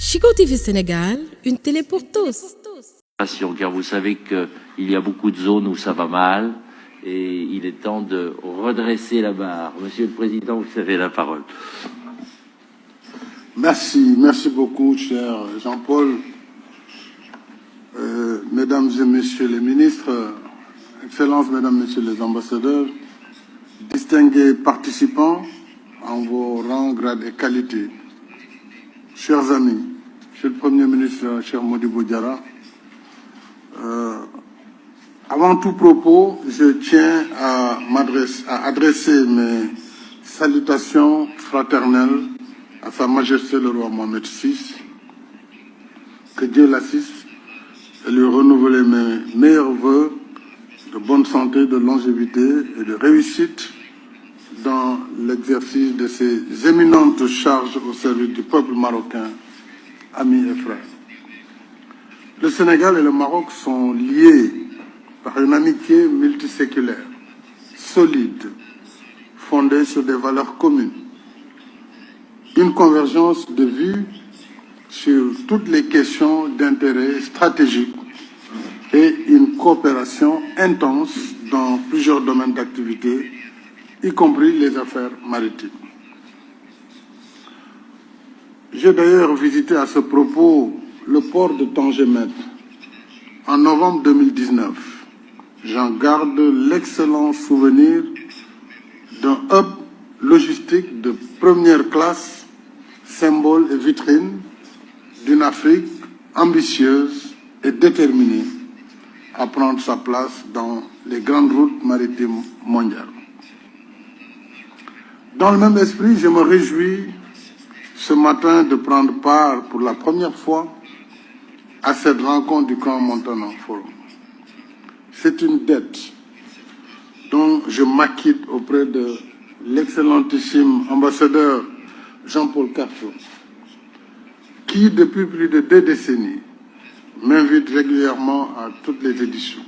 Chico TV Sénégal, une télé pour tous. Car vous savez qu'il y a beaucoup de zones où ça va mal et il est temps de redresser la barre. Monsieur le Président, vous avez la parole. Merci beaucoup, cher Jean-Paul. Mesdames et Messieurs les ministres, Excellences, Mesdames, Messieurs les ambassadeurs, distingués participants en vos rangs, grades et qualités, chers amis, Monsieur le Premier ministre, cher Modibo Diarra, avant tout propos, je tiens à adresser mes salutations fraternelles à Sa Majesté le roi Mohamed VI, que Dieu l'assiste, et lui renouveler mes meilleurs vœux de bonne santé, de longévité et de réussite dans l'exercice de ces éminentes charges au service du peuple marocain, amis et frères. Le Sénégal et le Maroc sont liés par une amitié multiséculaire, solide, fondée sur des valeurs communes, une convergence de vues sur toutes les questions d'intérêt stratégique et une coopération intense dans plusieurs domaines d'activité, y compris les affaires maritimes. J'ai d'ailleurs visité à ce propos le port de Tangemet en novembre 2019. J'en garde l'excellent souvenir d'un hub logistique de première classe, symbole et vitrine d'une Afrique ambitieuse et déterminée à prendre sa place dans les grandes routes maritimes mondiales. Dans le même esprit, je me réjouis ce matin de prendre part pour la première fois à cette rencontre du Grand Montana Forum. C'est une dette dont je m'acquitte auprès de l'excellentissime ambassadeur Jean-Paul Carto, qui, depuis plus de 2 décennies, m'invite régulièrement à toutes les éditions.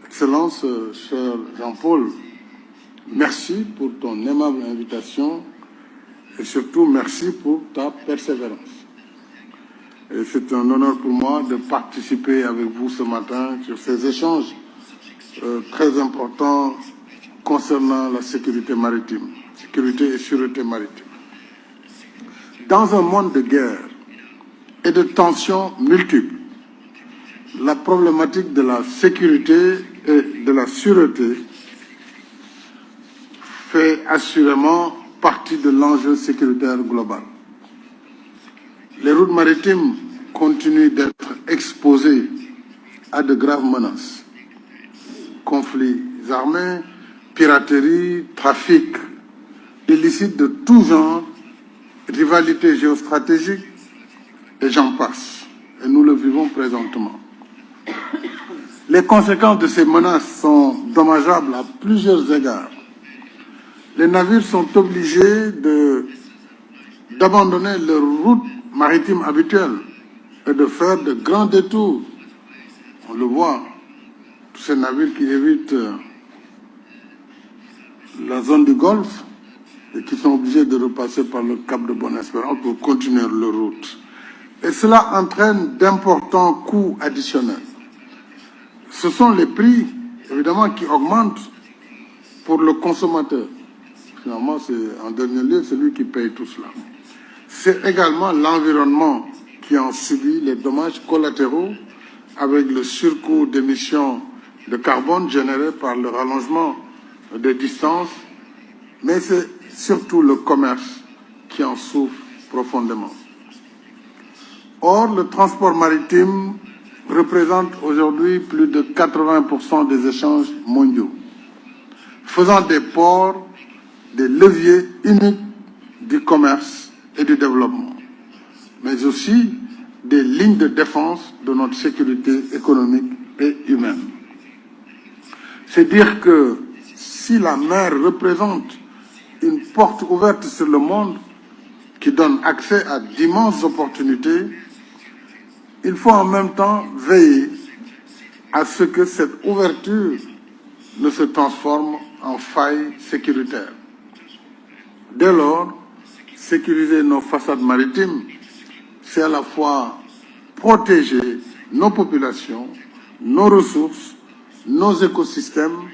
Excellence, cher Jean-Paul, merci pour ton aimable invitation et surtout merci pour ta persévérance. Et c'est un honneur pour moi de participer avec vous ce matin sur ces échanges très importants concernant la sécurité maritime, sécurité et sûreté maritime. Dans un monde de guerre et de tensions multiples, la problématique de la sécurité et de la sûreté fait assurément partie de l'enjeu sécuritaire global. Les routes maritimes continuent d'être exposées à de graves menaces. Conflits armés, piraterie, trafic illicite de tout genre, rivalité géostratégique, et j'en passe. Et nous le vivons présentement. Les conséquences de ces menaces sont dommageables à plusieurs égards. Les navires sont obligés d'abandonner leur route maritime habituelle et de faire de grands détours. On le voit, tous ces navires qui évitent la zone du Golfe et qui sont obligés de repasser par le Cap de Bonne-Espérance pour continuer leur route. Et cela entraîne d'importants coûts additionnels. Ce sont les prix, évidemment, qui augmentent pour le consommateur. Finalement, c'est en dernier lieu celui qui paye tout cela. C'est également l'environnement qui en subit les dommages collatéraux avec le surcoût d'émissions de carbone généré par le rallongement des distances, mais c'est surtout le commerce qui en souffre profondément. Or, le transport maritime représente aujourd'hui plus de 80% des échanges mondiaux, faisant des ports des leviers uniques du commerce et du développement, mais aussi des lignes de défense de notre sécurité économique et humaine. C'est dire que si la mer représente une porte ouverte sur le monde qui donne accès à d'immenses opportunités, il faut en même temps veiller à ce que cette ouverture ne se transforme en faille sécuritaire. Dès lors, sécuriser nos façades maritimes, c'est à la fois protéger nos populations, nos ressources, nos écosystèmes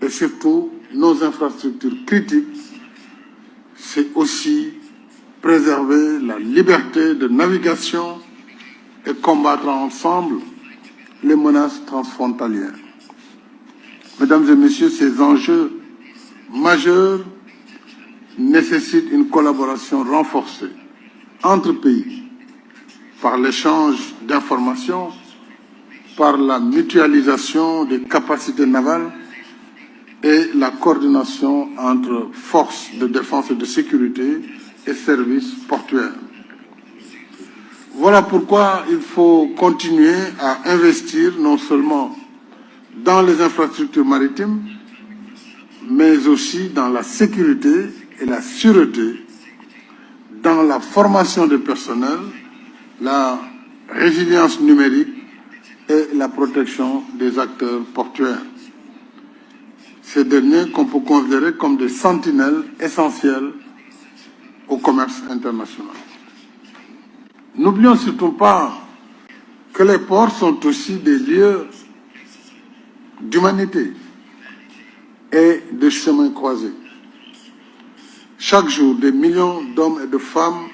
et surtout nos infrastructures critiques. C'est aussi préserver la liberté de navigation et combattre ensemble les menaces transfrontalières. Mesdames et messieurs, ces enjeux majeurs nécessitent une collaboration renforcée entre pays par l'échange d'informations, par la mutualisation des capacités navales et la coordination entre forces de défense et de sécurité et services portuaires. Voilà pourquoi il faut continuer à investir non seulement dans les infrastructures maritimes, mais aussi dans la sécurité et la sûreté, dans la formation des personnels, la résilience numérique et la protection des acteurs portuaires. Ces derniers qu'on peut considérer comme des sentinelles essentielles au commerce international. N'oublions surtout pas que les ports sont aussi des lieux d'humanité et de chemins croisés. Chaque jour, des millions d'hommes et de femmes,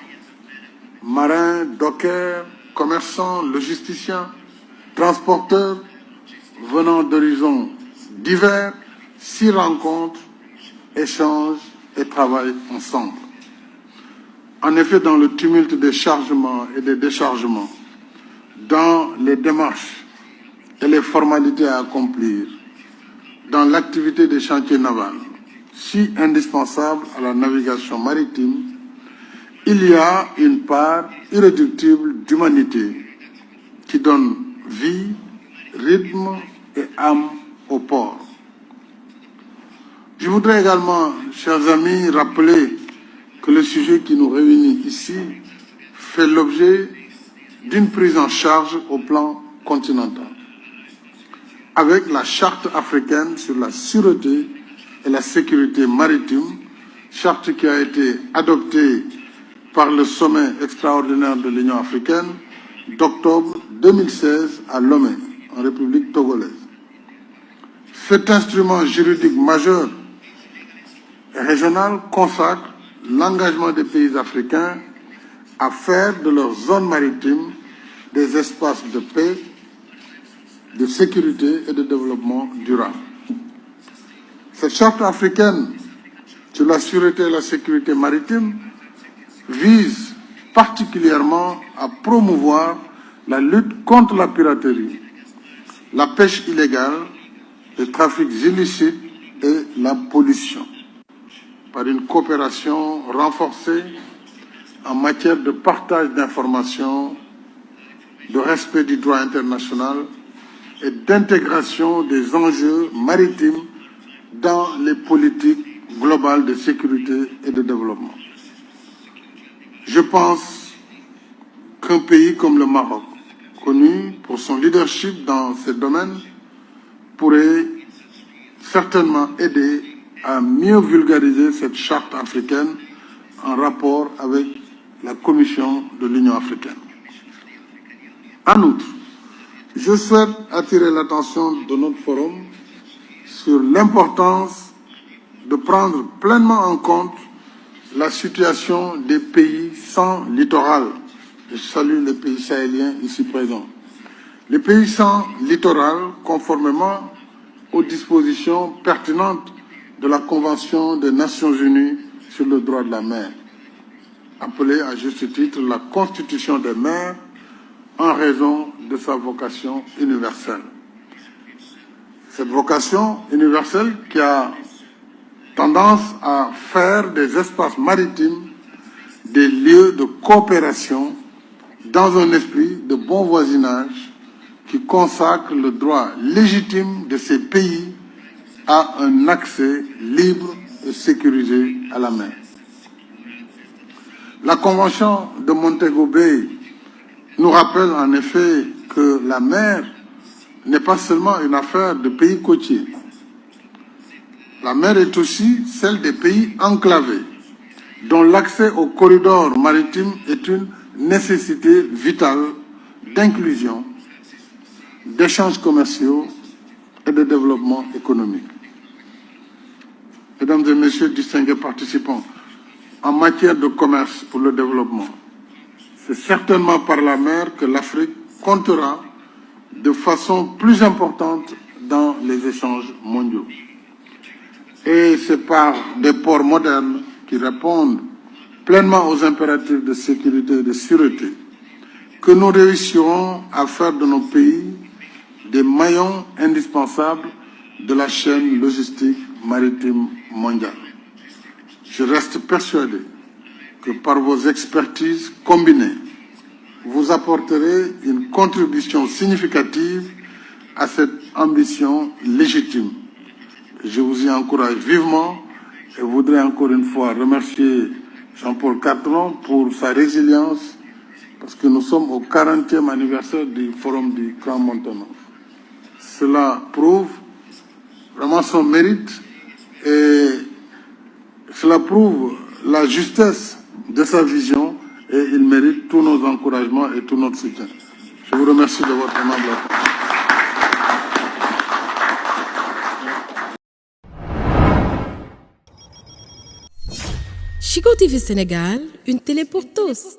marins, dockers, commerçants, logisticiens, transporteurs, venant d'horizons divers, s'y rencontrent, échangent et travaillent ensemble. En effet, dans le tumulte des chargements et des déchargements, dans les démarches et les formalités à accomplir, dans l'activité des chantiers navals, si indispensable à la navigation maritime, il y a une part irréductible d'humanité qui donne vie, rythme et âme au port. Je voudrais également, chers amis, rappeler que le sujet qui nous réunit ici fait l'objet d'une prise en charge au plan continental, avec la Charte africaine sur la sûreté et la sécurité maritime, charte qui a été adoptée par le sommet extraordinaire de l'Union africaine d'octobre 2016 à Lomé, en République togolaise. Cet instrument juridique majeur et régional consacre l'engagement des pays africains à faire de leurs zones maritimes des espaces de paix, de sécurité et de développement durable. Cette charte africaine sur la sûreté et la sécurité maritime vise particulièrement à promouvoir la lutte contre la piraterie, la pêche illégale, les trafics illicites et la pollution, par une coopération renforcée en matière de partage d'informations, de respect du droit international et d'intégration des enjeux maritimes dans les politiques globales de sécurité et de développement. Je pense qu'un pays comme le Maroc, connu pour son leadership dans ces domaines, pourrait certainement aider à mieux vulgariser cette charte africaine en rapport avec la Commission de l'Union africaine. En outre, je souhaite attirer l'attention de notre forum sur l'importance de prendre pleinement en compte la situation des pays sans littoral. Je salue les pays sahéliens ici présents. Les pays sans littoral, conformément aux dispositions pertinentes de la Convention des Nations Unies sur le droit de la mer, appelée à juste titre la Constitution des mers, en raison de sa vocation universelle. Cette vocation universelle qui a tendance à faire des espaces maritimes des lieux de coopération dans un esprit de bon voisinage qui consacre le droit légitime de ces pays à un accès libre et sécurisé à la mer. La Convention de Montego Bay nous rappelle en effet que la mer n'est pas seulement une affaire de pays côtiers. La mer est aussi celle des pays enclavés, dont l'accès aux corridors maritimes est une nécessité vitale d'inclusion, d'échanges commerciaux et de développement économique. Mesdames et messieurs, distingués participants, en matière de commerce pour le développement, c'est certainement par la mer que l'Afrique comptera de façon plus importante dans les échanges mondiaux. Et c'est par des ports modernes qui répondent pleinement aux impératifs de sécurité et de sûreté que nous réussirons à faire de nos pays des maillons indispensables de la chaîne logistique maritime mondiale. Je reste persuadé que par vos expertises combinées, vous apporterez une contribution significative à cette ambition légitime. Je vous y encourage vivement et voudrais encore une fois remercier Jean-Paul Cartron pour sa résilience parce que nous sommes au 40e anniversaire du Forum du Grand Montano. Cela prouve vraiment son mérite et cela prouve la justesse de sa vision et il mérite tous nos encouragements et tout notre soutien. Je vous remercie de votre aimable attention. Chico TV Sénégal, une télé pour tous.